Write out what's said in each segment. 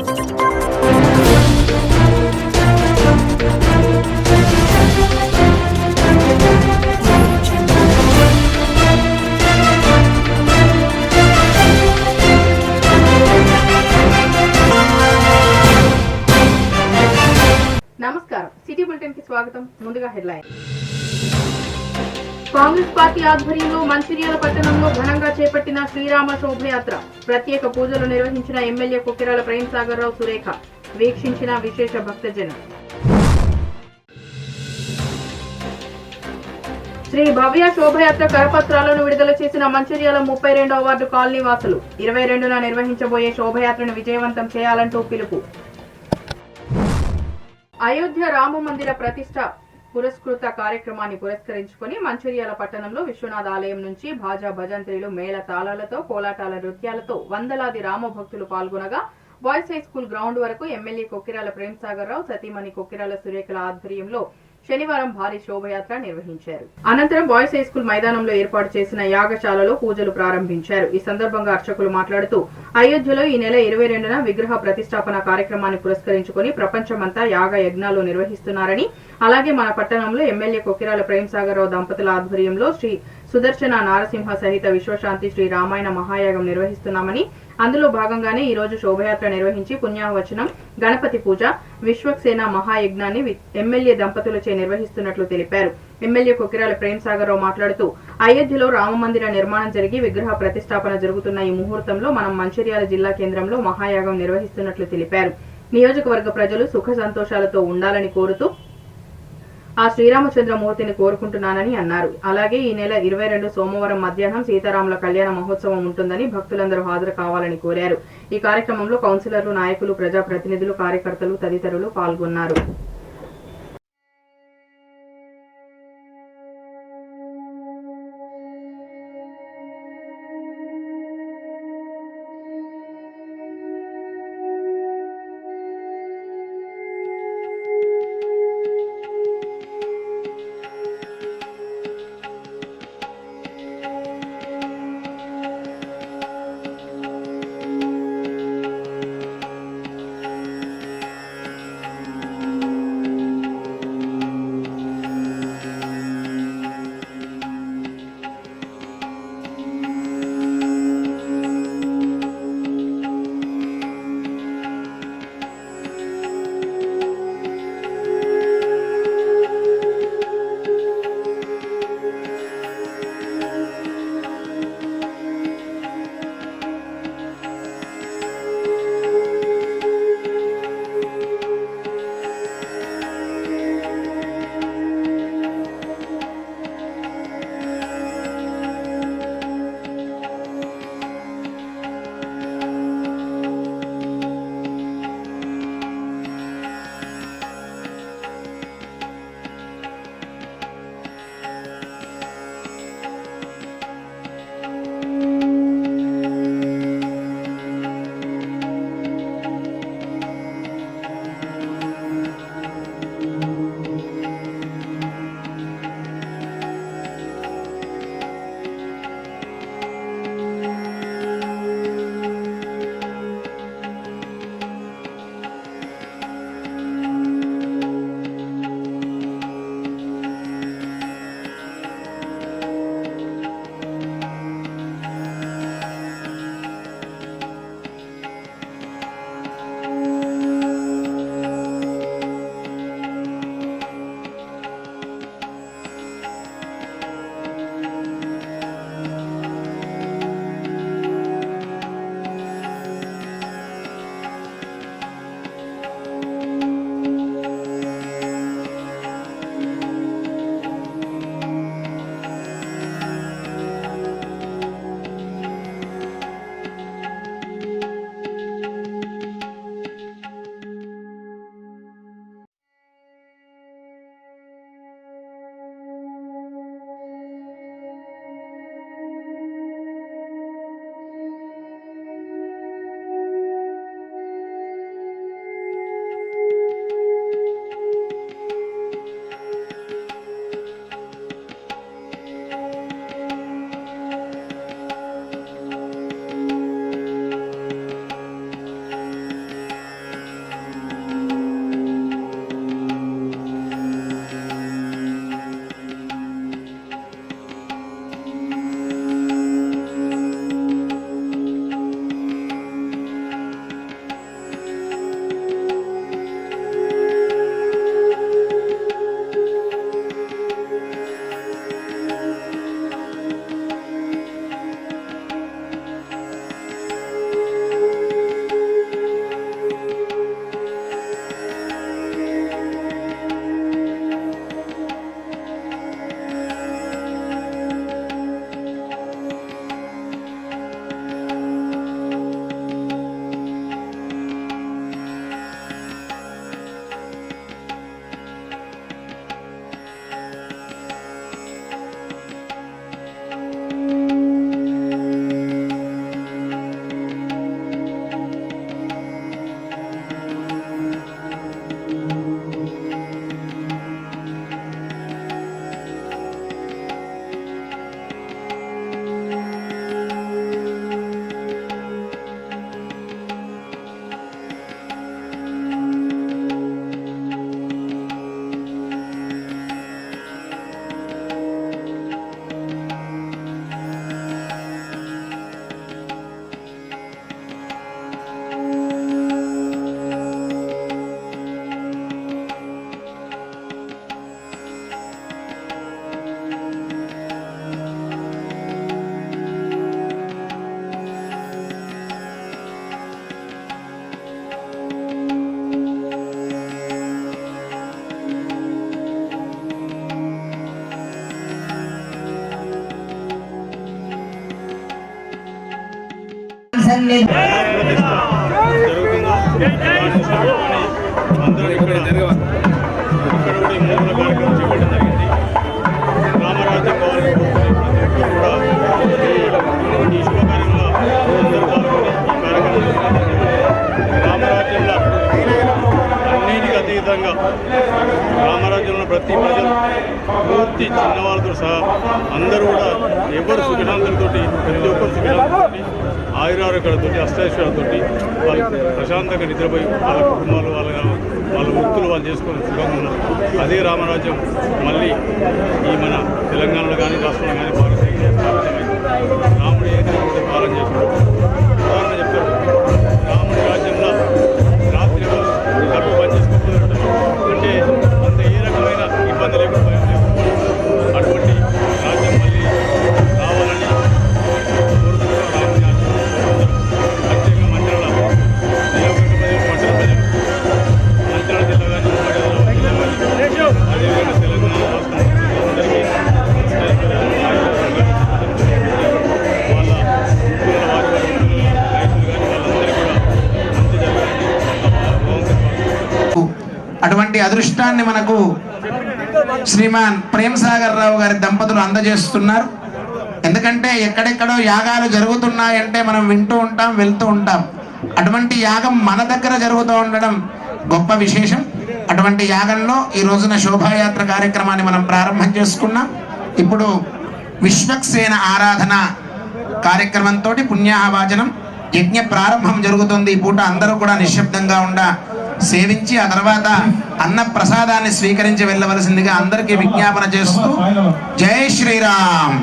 నమస్కారం, city bulletin కి స్వాగతం. ముందుగా హెడ్లైన్. కాంగ్రెస్ పార్టీ ఆధ్వర్యంలో మంచిర్యాల పట్టణంలో ఘనంగా చేపట్టిన శ్రీరామ శోభయాత్ర. ప్రత్యేక పూజలు నిర్వహించిన ఎమ్మెల్యే కొక్కిరాల ప్రేమ్సాగర్ రావు సురేఖ. వీక్షించిన విశేష భక్తజనం. శ్రీ భవ్య శోభయాత్ర కరపత్రాలను విడుదల చేసిన మంచిర్యాల 32వ వార్డు కాలనీ వాసులు. 22న నిర్వహించబోయే శోభయాత్రను విజయవంతం చేయాలంటూ పిలుపు. అయోధ్య రామ మందిర ప్రతిష్ట పురస్కృత కార్యక్రమాన్ని పురస్కరించుకుని మంచిర్యాల పట్టణంలో విశ్వనాథ ఆలయం నుంచి భాజా భజంత్రీలు మేళ తాళాలతో కోలాటాల నృత్యాలతో వందలాది రామ భక్తులు పాల్గొనగా బాయ్స్ హై స్కూల్ గ్రౌండ్ వరకు ఎమ్మెల్యే కొక్కిరాల ప్రేమ్సాగర్ రావు సతీమణి కొక్కిరాల సురేఖల ఆధ్వర్యంలో శనివారం భారీ శోభయాత్ర నిర్వహించారు. అనంతరం బాయ్స్ హై స్కూల్ మైదానంలో ఏర్పాటు చేసిన యాగశాలలో పూజలు ప్రారంభించారు. ఈ సందర్భంగా అర్చకులు మాట్లాడుతూ అయోధ్యలో ఈ నెల 22న విగ్రహ ప్రతిష్టాపన కార్యక్రమాన్ని పురస్కరించుకుని ప్రపంచమంతా యాగ యజ్ఞాలు నిర్వహిస్తున్నారని, అలాగే మన పట్టణంలో ఎమ్మెల్యే కొక్కిరాల ప్రేమ్సాగర్ రావు దంపతుల ఆధ్వర్యంలో శ్రీ సుదర్శన నారసింహ సహిత విశ్వశాంతి శ్రీ రామాయణ మహాయాగం నిర్వహిస్తున్నామని, అందులో భాగంగానే ఈ రోజు శోభయాత్ర నిర్వహించి పుణ్యాహవచనం, గణపతి పూజ, విశ్వక్సేన మహాయజ్ఞాన్ని ఎమ్మెల్యే దంపతులచే నిర్వహిస్తున్నట్లు తెలిపారు. ఎమ్మెల్యే కొక్కిరాల ప్రేమ్సాగర్ రావు మాట్లాడుతూ అయోధ్యలో రామమందిర నిర్మాణం జరిగి విగ్రహ ప్రతిష్టాపన జరుగుతున్న ఈ ముహూర్తంలో మనం మంచిర్యాల జిల్లా కేంద్రంలో మహాయాగం నిర్వహిస్తున్నట్లు తెలిపారు. నియోజకవర్గ ప్రజలు సుఖ సంతోషాలతో ఉండాలని కోరుతూ ఆ శ్రీరామచంద్రమూర్తిని కోరుకుంటున్నానని అన్నారు. అలాగే ఈ నెల 22 సోమవారం మధ్యాహ్నం సీతారాముల కళ్యాణ మహోత్సవం ఉంటుందని భక్తులందరూ హాజరు కావాలని కోరారు. ఈ కార్యక్రమంలో కౌన్సిలర్లు, నాయకులు, ప్రజాప్రతినిధులు, కార్యకర్తలు తదితరులు పాల్గొన్నారు. రామరాజ్యంలో ప్రతి ప్రజలు పూర్తి చిన్నవాళ్ళతో సహా అందరూ కూడా ఎవరు సుఖశాంతులతో ప్రతి ఒక్కరు సుఖశాంతులతో ఆయురారోగ్యాలతో అష్టైశ్వర్యాలతో వాళ్ళు ప్రశాంతంగా నిద్రపోయి వాళ్ళ కుటుంబాలు వాళ్ళ వృత్తులు వాళ్ళు చేసుకొని సుఖంగా ఉన్నారు. అదే రామరాజ్యం మళ్ళీ ఈ మన తెలంగాణలో కానీ రాష్ట్రంలో కానీ భారతదేశంలో రాముడు ఏదైతే పాలన చేశాడు. ఉదాహరణ చెప్తాడు, రాముడి రాజ్యంలో రాత్రి డబ్బు పని చేసుకోకపోతాడు అంటే అంత ఏ రకమైన ఇబ్బంది లేకుండా భయం లేకుండా అటువంటి రాజ్యం మళ్ళీ రావాలని కోరుకుంటున్నాం. రాముని ప్రత్యేకంగా మంచిర్యాల జిల్లా కానీ అదేవిధంగా తెలంగాణ రాష్ట్రం అందరికీ వాళ్ళ అటువంటి అదృష్టాన్ని మనకు శ్రీమాన్ ప్రేమ్ సాగర్ రావు గారి దంపతులు అందజేస్తున్నారు. ఎందుకంటే ఎక్కడెక్కడో యాగాలు జరుగుతున్నాయంటే మనం వింటూ ఉంటాం, వెళ్తూ ఉంటాం. అటువంటి యాగం మన దగ్గర జరుగుతూ ఉండడం గొప్ప విశేషం. అటువంటి యాగంలో ఈ రోజున శోభాయాత్ర కార్యక్రమాన్ని మనం ప్రారంభం చేసుకున్నాం. ఇప్పుడు విశ్వక్సేన ఆరాధన కార్యక్రమంతో పుణ్యాహవాచనం యజ్ఞ ప్రారంభం జరుగుతుంది. ఈ పూట అందరూ కూడా నిశ్శబ్దంగా సేవించి ఆ తర్వాత అన్న ప్రసాదాన్ని స్వీకరించి వెళ్ళవలసిందిగా అందరికీ విజ్ఞాపన చేస్తూ జై శ్రీరామ్.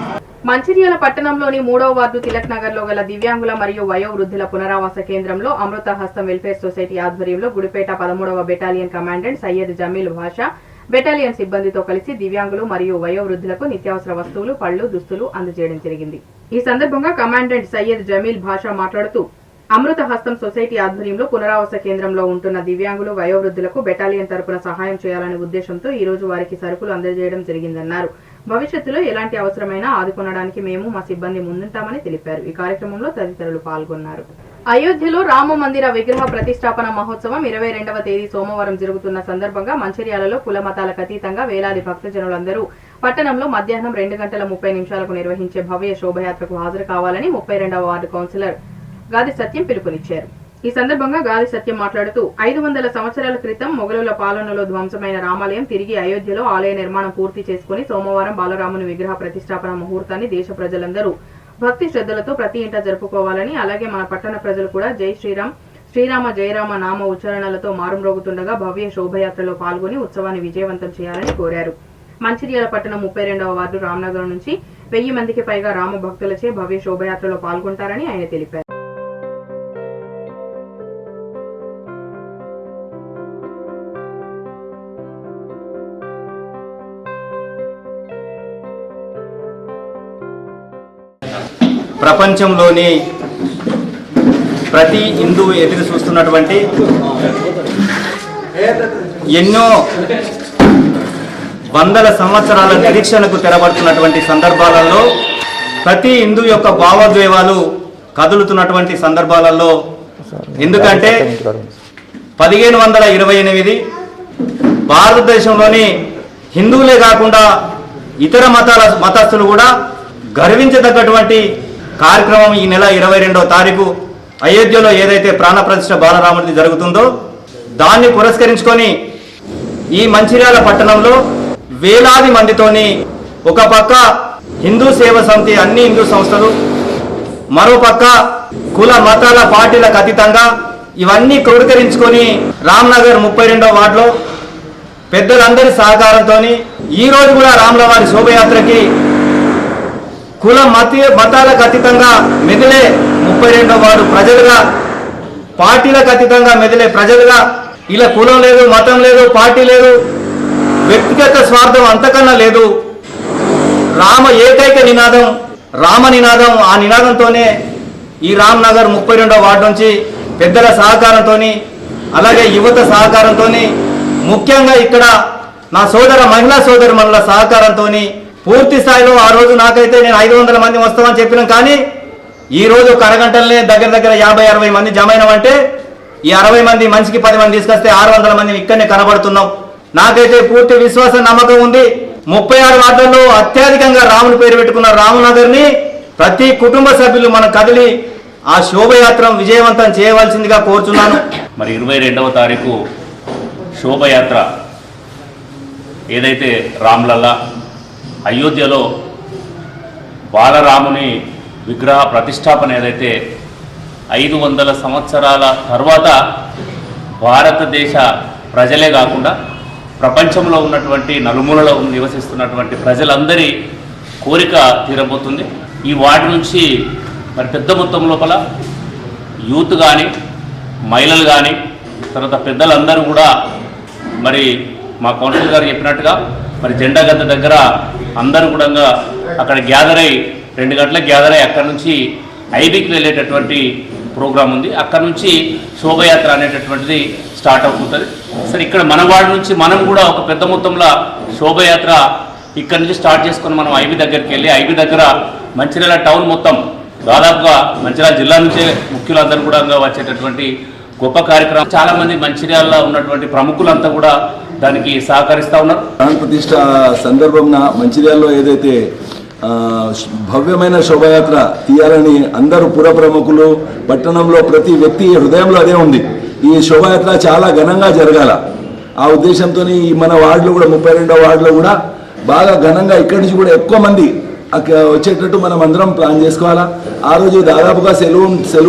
మంచిర్యాల పట్టణంలోని 3వ వార్డు తిలక్ నగర్ లో గల దివ్యాంగుల మరియు వయోవృద్ధుల పునరావాస కేంద్రంలో అమృత హస్తం వెల్ఫేర్ సొసైటీ ఆధ్వర్యంలో గుడిపేట 13వ బెటాలియన్ కమాండెంట్ సయ్యద్ జమీల్ భాషా బెటాలియన్ సిబ్బందితో కలిసి దివ్యాంగులు మరియు వయోవృద్ధులకు నిత్యావసర వస్తువులు, పళ్లు, దుస్తులు అందజేయడం జరిగింది. ఈ సందర్భంగా కమాండెంట్ సయ్యద్ జమీల్ భాషా మాట్లాడుతూ అమృత హస్తం సొసైటీ ఆధ్వర్యంలో పునరావాస కేంద్రంలో ఉంటున్న దివ్యాంగులు, వయోవృద్ధులకు బెటాలియన్ తరపున సహాయం చేయాలనే ఉద్దేశంతో ఈ రోజు వారికి సరుకులు అందజేయడం జరిగిందన్నారు. భవిష్యత్తులో ఎలాంటి అవసరమైనా ఆదుకొనడానికి మేము మా సిబ్బంది ముందుంటామని తెలిపారు. ఈ కార్యక్రమంలో తదితరులు పాల్గొన్నారు. అయోధ్యలో రామ మందిర విగ్రహ ప్రతిష్టాపన మహోత్సవం 22వ తేదీ సోమవారం జరుగుతున్న సందర్భంగా మంచిర్యాలలో కుల మతాలకు అతీతంగా వేలాది భక్తజనులందరూ పట్టణంలో మధ్యాహ్నం 2:30 నిర్వహించే భవ్య శోభయాత్రకు హాజరు కావాలని 32వ వార్డు కౌన్సిలర్ గాది సత్యం పిలుపునిచ్చారు. ఈ సందర్భంగా గాది సత్యం మాట్లాడుతూ 500 సంవత్సరాల క్రితం మొఘలుల పాలనలో ధ్వంసమైన రామాలయం తిరిగి అయోధ్యలో ఆలయ నిర్మాణం పూర్తి చేసుకుని సోమవారం బాలరాముని విగ్రహ ప్రతిష్టాపన ముహూర్తాన్ని దేశ ప్రజలందరూ భక్తి శ్రద్ధలతో ప్రతి ఇంటా జరుపుకోవాలని, అలాగే మన పట్టణ ప్రజలు కూడా జై శ్రీరామ్, శ్రీరామ జయరామ నామ ఉచ్చారణలతో మారుమ్రోగుతుండగా భవ్య శోభయాత్రలో పాల్గొని ఉత్సవాన్ని విజయవంతం చేయాలని కోరారు. మంచిర్యాల పట్టణం 32వ వార్డు రామ్నగర్ నుంచి 1000 మందికి పైగా రామ భక్తులచే భవ్య శోభయాత్రలో పాల్గొంటారని ఆయన తెలిపారు. ప్రపంచంలోని ప్రతి హిందువు ఎదురు చూస్తున్నటువంటి ఎన్నో వందల సంవత్సరాల నిరీక్షణకు తెరబడుతున్నటువంటి సందర్భాలలో ప్రతి హిందూ యొక్క భావోద్వేగాలు కదులుతున్నటువంటి సందర్భాలలో, ఎందుకంటే 1528 భారతదేశంలోని హిందువులే కాకుండా ఇతర మతస్థులు కూడా గర్వించదగ్గటువంటి కార్యక్రమం ఈ నెల 22వ తారీఖు అయోధ్యలో ఏదైతే ప్రాణప్రతిష్ఠ బాలరాముడిది జరుగుతుందో దాన్ని పురస్కరించుకొని ఈ మంచిర్యాల పట్టణంలో వేలాది మందితోని ఒక పక్క హిందూ సేవ సమితి అన్ని హిందూ సంస్థలు, మరో పక్క కుల మతాల పార్టీలకు అతీతంగా ఇవన్నీ క్రోడీకరించుకొని రామ్నగర్ 32వ వార్డులో పెద్దలందరి సహకారంతో ఈ రోజు కూడా రాముల వారి శోభయాత్రకి కుల మతాలకు అతీతంగా మెదిలే 32వ వార్డు ప్రజలుగా, పార్టీలకు అతీతంగా మెదిలే ప్రజలుగా, ఇలా కులం లేదు, మతం లేదు, పార్టీ లేదు, వ్యక్తిగత స్వార్థం అంతకన్నా లేదు, రామ ఏకైక నినాదం రామ నినాదం. ఆ నినాదంతోనే ఈ రామ్నగర్ 32వ వార్డు నుంచి పెద్దల సహకారంతో, అలాగే యువత సహకారంతో, ముఖ్యంగా ఇక్కడ నా మహిళా సోదరుమణుల సహకారంతో పూర్తి స్థాయిలో ఆ రోజు నాకైతే నేను 500 మంది వస్తామని చెప్పినాం, కానీ ఈరోజు ఒక అరగంటలనే దగ్గర దగ్గర 50-60 మంది జమ అయినామంటే ఈ 60 మంది మనిషికి 10 మంది తీసుకొస్తే 600 మంది ఇక్కడనే కనబడుతున్నాం. నాకైతే పూర్తి విశ్వాసం నమ్మకం ఉంది. 36 వార్డుల్లో అత్యధికంగా రాముని పేరు పెట్టుకున్న రామనగర్ని ప్రతి కుటుంబ సభ్యులు మన కదిలి ఆ శోభయాత్ర విజయవంతం చేయవలసిందిగా కోరుచున్నాను. మరి 22వ తారీఖు శోభయాత్ర ఏదైతే రామ్లల్లా అయోధ్యలో బాలరాముని విగ్రహ ప్రతిష్టాపన ఏదైతే 500 సంవత్సరాల తర్వాత భారతదేశ ప్రజలే కాకుండా ప్రపంచంలో ఉన్నటువంటి నలుమూలలో నివసిస్తున్నటువంటి ప్రజలందరి కోరిక తీరబోతుంది. ఈ వార్డు నుంచి మరి పెద్ద మొత్తం లోపల యూత్ కానీ మహిళలు కానీ తర్వాత పెద్దలందరూ కూడా మరి మా కౌన్సిలర్ గారు చెప్పినట్టుగా మరి జెండా గద్ద దగ్గర అందరూ కూడా అక్కడ గ్యాదర్ అయ్యి 2 గంటలకు గ్యాదర్ అయ్యి అక్కడ నుంచి ఐబీకి వెళ్ళేటటువంటి ప్రోగ్రాం ఉంది. అక్కడ నుంచి శోభయాత్ర అనేటటువంటిది స్టార్ట్ అవుతుంది. సరే ఇక్కడ మన వార్డు నుంచి మనం కూడా ఒక పెద్ద మొత్తంలో శోభయాత్ర ఇక్కడ నుంచి స్టార్ట్ చేసుకొని మనం ఐబీ దగ్గరికి వెళ్ళి ఐబీ దగ్గర మంచిర్యాల టౌన్ మొత్తం దాదాపుగా మంచిర్యాల జిల్లా నుంచే ముఖ్యులందరూ కూడా వచ్చేటటువంటి గొప్ప కార్యక్రమం. చాలామంది మంచిర్యాలలో ఉన్నటువంటి ప్రముఖులంతా కూడా దానికి సహకరిస్తూ ఉన్నారు. ప్రాణ ప్రతిష్ట సందర్భంగా మంచిర్యాలలో ఏదైతే భవ్యమైన శోభయాత్ర తీయాలని అందరూ పుర ప్రముఖులు పట్టణంలో ప్రతి వ్యక్తి హృదయంలో అదే ఉంది. ఈ శోభయాత్ర చాలా ఘనంగా జరగాల ఆ ఉద్దేశంతో మన వార్డులో కూడా 32వ వార్డులో కూడా బాగా ఘనంగా ఇక్కడి నుంచి కూడా ఎక్కువ మంది వచ్చేటట్టు మనం అందరం ప్లాన్ చేసుకోవాలా. ఆ రోజు దాదాపుగా సెలవు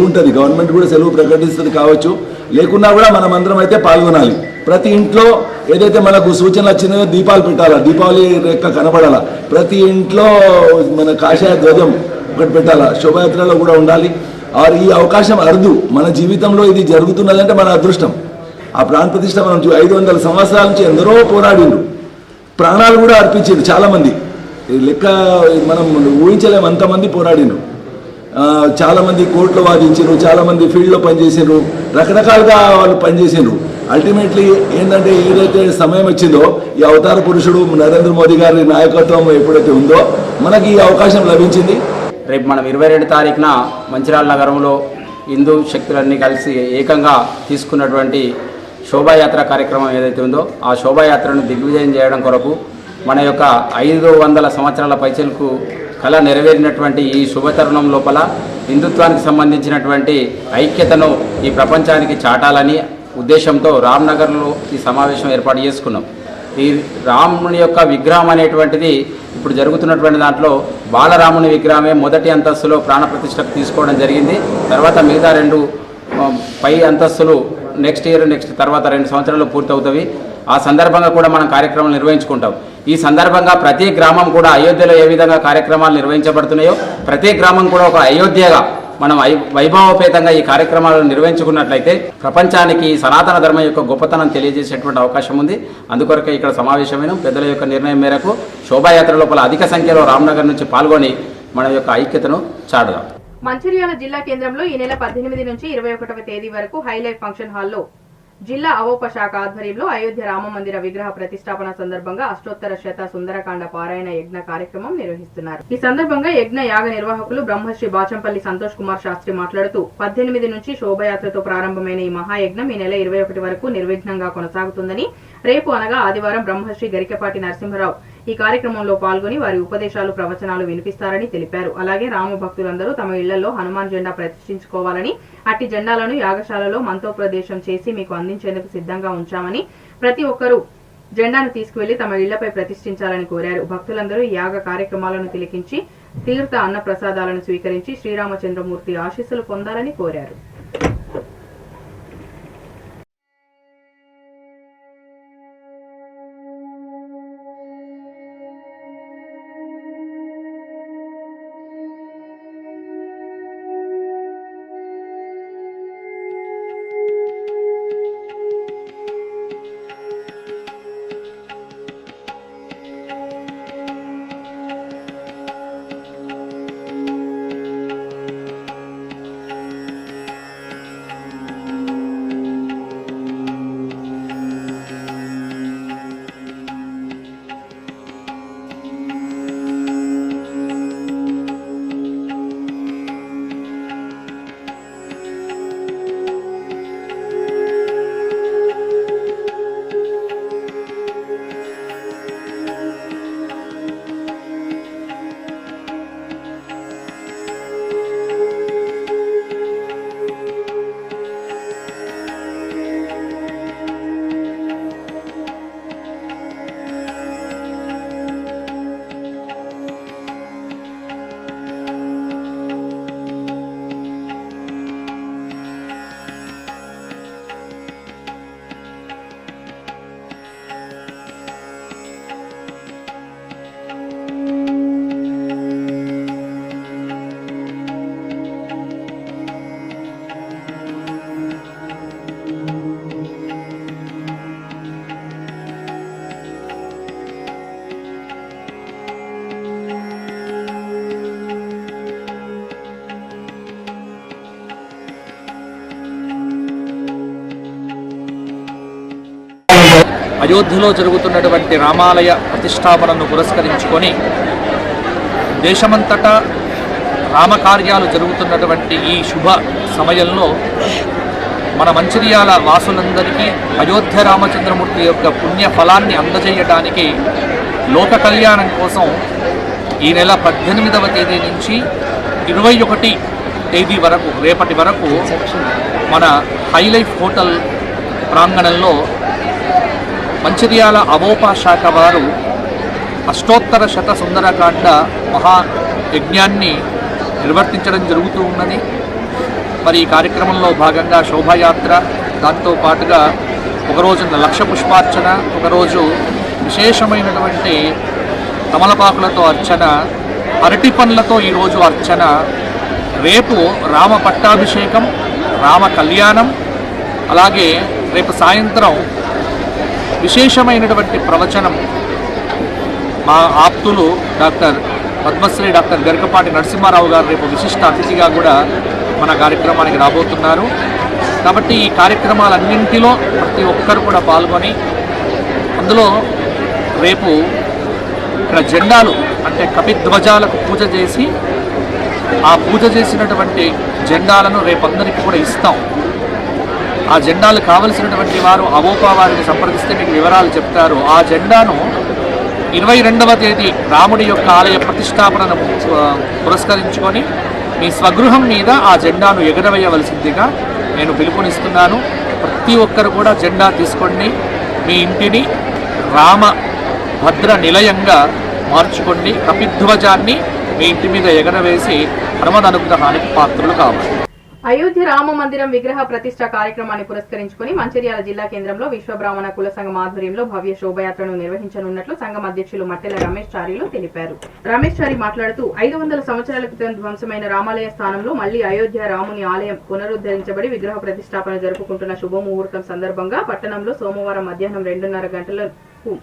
ఉంటుంది, గవర్నమెంట్ కూడా సెలవు ప్రకటిస్తుంది కావచ్చు, లేకున్నా కూడా మనం అందరం అయితే పాల్గొనాలి. ప్రతి ఇంట్లో ఏదైతే మనకు సూచనలు వచ్చినాయో దీపాలు పెట్టాలా, దీపావళి రెక్క కనపడాలా, ప్రతి ఇంట్లో మన కాషాయ ధ్వజం ఒకటి పెట్టాలా, శోభయాత్రలో కూడా ఉండాలి. ఈ అవకాశం అరుదు, మన జీవితంలో ఇది జరుగుతున్నదంటే మన అదృష్టం. ఆ ప్రాణ ప్రతిష్ట మనం 500 సంవత్సరాల నుంచి ఎందరో పోరాడిండ్రు, ప్రాణాలు కూడా అర్పించారు చాలామంది, లెక్క మనం ఊహించలేము అంతమంది పోరాడిండ్రు. చాలామంది కోర్టులో వాదించారు, చాలామంది ఫీల్డ్లో పనిచేసారు, రకరకాలుగా వాళ్ళు పనిచేసారు. అల్టిమేట్లీ ఏంటంటే ఏదైతే సమయం వచ్చిందో ఈ అవతార పురుషుడు నరేంద్ర మోదీ గారి నాయకత్వం ఎప్పుడైతే ఉందో మనకి ఈ అవకాశం లభించింది. రేపు మనం 22 తారీఖున మంచిర్యాల నగరంలో హిందూ శక్తులన్నీ కలిసి ఏకంగా తీసుకున్నటువంటి శోభాయాత్ర కార్యక్రమం ఏదైతే ఉందో ఆ శోభాయాత్రను దిగ్విజయం చేయడం కొరకు మన యొక్క 500 సంవత్సరాల పైచలకు కళ నెరవేరినటువంటి ఈ శుభతరుణం లోపల హిందుత్వానికి సంబంధించినటువంటి ఐక్యతను ఈ ప్రపంచానికి చాటాలని ఉద్దేశంతో రామ్నగర్లో ఈ సమావేశం ఏర్పాటు చేసుకున్నాం. ఈ రాముని యొక్క విగ్రహం అనేటువంటిది ఇప్పుడు జరుగుతున్నటువంటి దాంట్లో బాలరాముని విగ్రహమే మొదటి అంతస్తులో ప్రాణప్రతిష్ఠకు తీసుకోవడం జరిగింది. తర్వాత మిగతా 2 పై అంతస్తులు నెక్స్ట్ తర్వాత 2 సంవత్సరాలు పూర్తవుతాయి. ఆ సందర్భంగా కూడా మనం కార్యక్రమాలు నిర్వహించుకుంటాం. ఈ సందర్భంగా ప్రతి గ్రామం కూడా అయోధ్యలో ఏ విధంగా కార్యక్రమాలు నిర్వహించబడుతున్నాయో ప్రతి గ్రామం కూడా ఒక అయోధ్యగా మనం వైభవోపేతంగా ఈ కార్యక్రమాలను నిర్వహించుకున్నట్లయితే ప్రపంచానికి సనాతన ధర్మం యొక్క గొప్పతనం తెలియజేసేటువంటి అవకాశం ఉంది. అందుకొరకే ఇక్కడ సమావేశమైన పెద్దల యొక్క నిర్ణయం మేరకు శోభాయాత్ర లోపల అధిక సంఖ్యలో రామ్నగర్ నుంచి పాల్గొని మన యొక్క ఐక్యతను చాటుదాం. మంచిర్యాల జిల్లా కేంద్రంలో ఈ నెల 18 నుంచి 21వ తేదీ వరకు హైలైట్ ఫంక్షన్ హాల్లో జిల్లా అవోప శాఖ ఆధ్వర్యంలో అయోధ్య రామ మందిర విగ్రహ ప్రతిష్టాపన సందర్భంగా అష్టోత్తర శత సుందరకాండ పారాయణ యజ్ఞ కార్యక్రమం నిర్వహిస్తున్నారు. ఈ సందర్భంగా యజ్ఞ యాగ నిర్వాహకులు బ్రహ్మశ్రీ బాచంపల్లి సంతోష్ కుమార్ శాస్త్రి మాట్లాడుతూ 18 నుంచి శోభయాత్రతో ప్రారంభమైన ఈ మహాయజ్ఞం ఈ నెల 21 వరకు నిర్విఘ్నంగా కొనసాగుతుందని, రేపు అనగా ఆదివారం బ్రహ్మశ్రీ గరికపాటి నరసింహరావు ఈ కార్యక్రమంలో పాల్గొని వారి ఉపదేశాలు ప్రవచనాలు వినిపిస్తారని తెలిపారు. అలాగే రామ భక్తులందరూ తమ ఇళ్లలో హనుమాన్ జెండా ప్రతిష్ఠించుకోవాలని, అట్టి జెండాలను యాగశాలలో మంత్రోపదేశం చేసి మీకు అందించేందుకు సిద్ధంగా ఉంచామని, ప్రతి ఒక్కరూ జెండాను తీసుకువెళ్లి తమ ఇళ్లపై ప్రతిష్ఠించాలని కోరారు. భక్తులందరూ ఈ యాగ కార్యక్రమాలను తిలకించి తీర్థ అన్న ప్రసాదాలను స్వీకరించి శ్రీరామచంద్రమూర్తి ఆశీస్సులు పొందాలని కోరారు. అయోధ్యలో జరుగుతున్నటువంటి రామాలయ ప్రతిష్టాపనను పురస్కరించుకొని దేశమంతటా రామకార్యాలు జరుగుతున్నటువంటి ఈ శుభ సమయంలో మన మంచిర్యాల వాసులందరికీ అయోధ్య రామచంద్రమూర్తి యొక్క పుణ్య ఫలాన్ని అందజేయడానికి లోక కళ్యాణం కోసం ఈ నెల 18వ తేదీ నుంచి 21 తేదీ వరకు రేపటి వరకు మన హైలైఫ్ హోటల్ ప్రాంగణంలో మంచిర్యాల అవోపా శాఖ వారు అష్టోత్తర శత సుందరకాండ మహాయజ్ఞాన్ని నిర్వర్తించడం జరుగుతూ ఉన్నది. మరి ఈ కార్యక్రమంలో భాగంగా శోభాయాత్ర, దాంతో పాటుగా ఒకరోజు లక్ష పుష్పార్చన, ఒకరోజు విశేషమైనటువంటి తమలపాకులతో అర్చన, అరటి పండ్లతో ఈరోజు అర్చన, రేపు రామ పట్టాభిషేకం, రామ కళ్యాణం, అలాగే రేపు సాయంత్రం విశేషమైనటువంటి ప్రవచనం మా ఆప్తులు డాక్టర్ పద్మశ్రీ డాక్టర్ గరికపాటి నరసింహారావు గారు రేపు విశిష్ట అతిథిగా కూడా మన కార్యక్రమానికి రాబోతున్నారు. కాబట్టి ఈ కార్యక్రమాలన్నింటిలో ప్రతి ఒక్కరు కూడా పాల్గొని అందులో రేపు ఇక్కడ జెండాలు అంటే కపిధ్వజాలకు పూజ చేసి ఆ పూజ చేసినటువంటి జెండాలను రేపు అందరికీ కూడా ఇస్తాం. ఆ జెండాలు కావలసినటువంటి వారు అవోపా వారిని సంప్రదిస్తే మీకు వివరాలు చెప్తారు. ఆ జెండాను 22వ తేదీ రాముడి యొక్క ఆలయ ప్రతిష్టాపనను పురస్కరించుకొని మీ స్వగృహం మీద ఆ జెండాను ఎగరవేయవలసిందిగా నేను పిలుపునిస్తున్నాను. ప్రతి ఒక్కరు కూడా జెండా తీసుకోండి, మీ ఇంటిని రామ భద్ర నిలయంగా మార్చుకోండి. కపిధ్వజాన్ని మీ ఇంటి మీద ఎగరవేసి హనుమద్ అనుగ్రహానికి పాత్రులు కావాలి. అయోధ్య రామ మందిరం విగ్రహ ప్రతిష్ట కార్యక్రమాన్ని పురస్కరించుకుని మంచిర్యాల జిల్లా కేంద్రంలో విశ్వబ్రాహ్మణ కుల సంఘం ఆధ్వర్యంలో భవ్య శోభయాత్రను నిర్వహించనున్నట్లు సంఘం అధ్యక్షులు మట్టెల రమేష్ చారీలు తెలిపారు. రమేష్ చారి మాట్లాడుతూ 500 సంవత్సరాల క్రితం ధ్వంసమైన రామాలయ స్థానంలో మళ్లీ అయోధ్య రాముని ఆలయం పునరుద్ధరించబడి విగ్రహ ప్రతిష్టాపన జరుపుకుంటున్న శుభముహూర్తం సందర్భంగా పట్టణంలో సోమవారం మధ్యాహ్నం 2:30 గంటలకు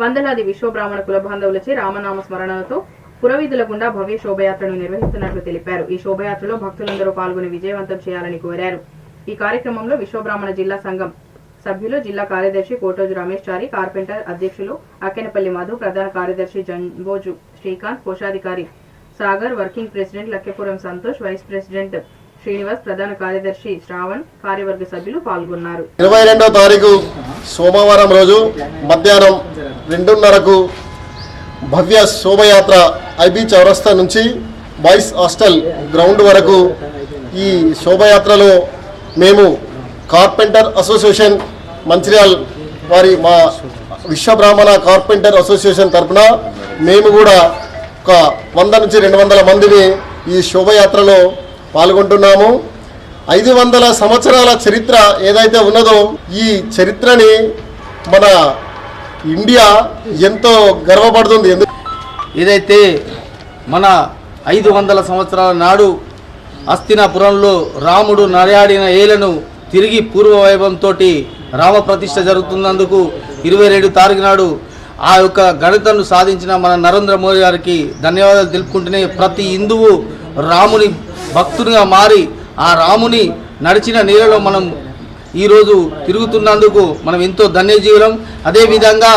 వందలాది విశ్వబ్రాహ్మణ కుల బాంధవులచే రామనామ స్మరణలతో పురవీధుల గుండా భవ్య శోభయాత్రను నిర్వహిస్తున్నట్లు తెలిపారు. ఈ శోభయాత్రలో భక్తులందరూ పాల్గొని విజయవంతం చేయాలని కోరారు. ఈ కార్యక్రమంలో విశ్వబ్రాహ్మణ జిల్లా సంఘం సభ్యులు, జిల్లా కార్యదర్శి కోటోజు రమేష్ చారి, కార్పెంటర్ అధ్యక్షులు అక్కెనపల్లి మధు, ప్రధాన కార్యదర్శి జంబోజు శ్రీకాంత్, కోశాధికారి Sagar, working president Lakshyapuram Santosh, vice president Srinivas, ప్రధాన కార్యదర్శి శ్రావణ్, కార్యవర్గ సభ్యులు పాల్గొన్నారు. 22వ తారీఖు సోమవారం రోజు మధ్యాహ్నం 2:30కు భవ్య శోభయాత్ర ఐబీ చౌరస్తా నుంచి బాయ్స్ హాస్టల్ గ్రౌండ్ వరకు ఈ శోభయాత్రలో మేము కార్పెంటర్ అసోసియేషన్ మంచిర్యాల్ వారి మా విశ్వబ్రాహ్మణ కార్పెంటర్ అసోసియేషన్ తరఫున మేము కూడా ఒక 100 నుంచి 200 మందిని ఈ శోభయాత్రలో పాల్గొంటున్నాము. 500 సంవత్సరాల చరిత్ర ఏదైతే ఉన్నదో ఈ చరిత్రని మన ఇండియా ఎంతో గర్వపడుతుంది. ఏదైతే మన 500 సంవత్సరాల నాడు హస్తినాపురంలో రాముడు నడయాడిన ఏలను తిరిగి పూర్వ వైభవంతో రామ ప్రతిష్ఠ జరుగుతున్నందుకు 22 తారీఖు నాడు ఆ యొక్క ఘనతను సాధించిన మన నరేంద్ర మోదీ గారికి ధన్యవాదాలు తెలుపుకుంటూనే ప్రతి హిందువు రాముని భక్తునిగా మారి ఆ రాముని నడిచిన నీళ్ళలో మనం ఈరోజు తిరుగుతున్నందుకు మనం ఎంతో ధన్యజీవులం. అదేవిధంగా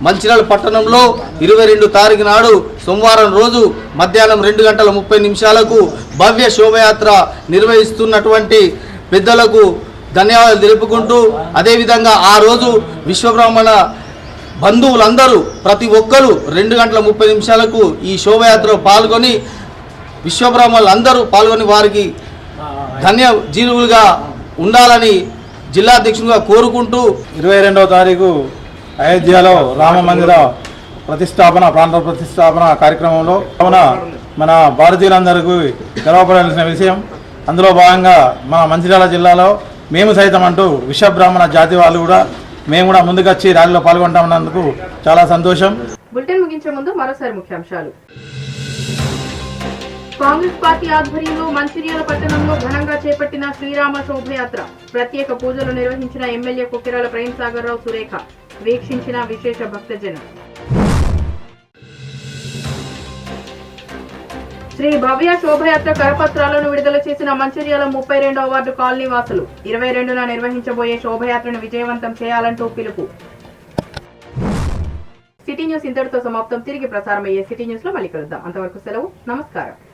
మంచిర్యాల పట్టణంలో 22 తారీఖు నాడు సోమవారం రోజు మధ్యాహ్నం 2:30 భవ్య శోభయాత్ర నిర్వహిస్తున్నటువంటి పెద్దలకు ధన్యవాదాలు తెలుపుకుంటూ, అదేవిధంగా ఆ రోజు విశ్వబ్రాహ్మణ బంధువులందరూ ప్రతి ఒక్కరూ 2:30 ఈ శోభయాత్రలో పాల్గొని విశ్వబ్రాహ్మణులందరూ పాల్గొని వారికి ధన్యజీవులుగా ఉండాలని జిల్లా అధ్యక్షునిగా కోరుకుంటూ 22వ తారీఖు అయోధ్యలో రామ మందిర ప్రాంత ప్రతిష్టాపన కార్యక్రమంలో మన భారతీయులందరికీ గర్వపడాల్సిన విషయం. అందులో భాగంగా మన మంచిర్యాల జిల్లాలో మేము సైతం అంటూ విశ్వబ్రాహ్మణ జాతి వాళ్ళు కూడా మేము కూడా ముందుకొచ్చి ర్యాలీలో పాల్గొంటామన్నందుకు చాలా సంతోషం. బులెటిన్ ముగించే ముందు మరోసారి ముఖ్యాంశాలు. కాంగ్రెస్ పార్టీ ఆధ్వర్యంలో మంచిర్యాల పట్టణంలో ఘనంగా చేపట్టిన శ్రీరామ శోభయాత్ర. ప్రత్యేక పూజలు నిర్వహించిన ఎమ్మెల్యే కొక్కిరాల ప్రేమ్ సాగర్ రావు సురేఖ. వీక్షించిన విశేష భక్తజనం. శ్రీ భవ్య శోభయాత్ర కరపత్రాలను విడుదల చేసిన మంచిర్యాల 32వ వార్డు కాలనీ వాసులు. 22న నిర్వహించబోయే శోభయాత్రను విజయవంతం చేయాలంటూ పిలుపు. సిటీ న్యూస్ ఇంతటితో సమాప్తం. తిరిగి ప్రసారమయ్యే సిటీ న్యూస్ లో మళ్ళీ కలుద్దాం. అంతవరకు సెలవు. నమస్కారం.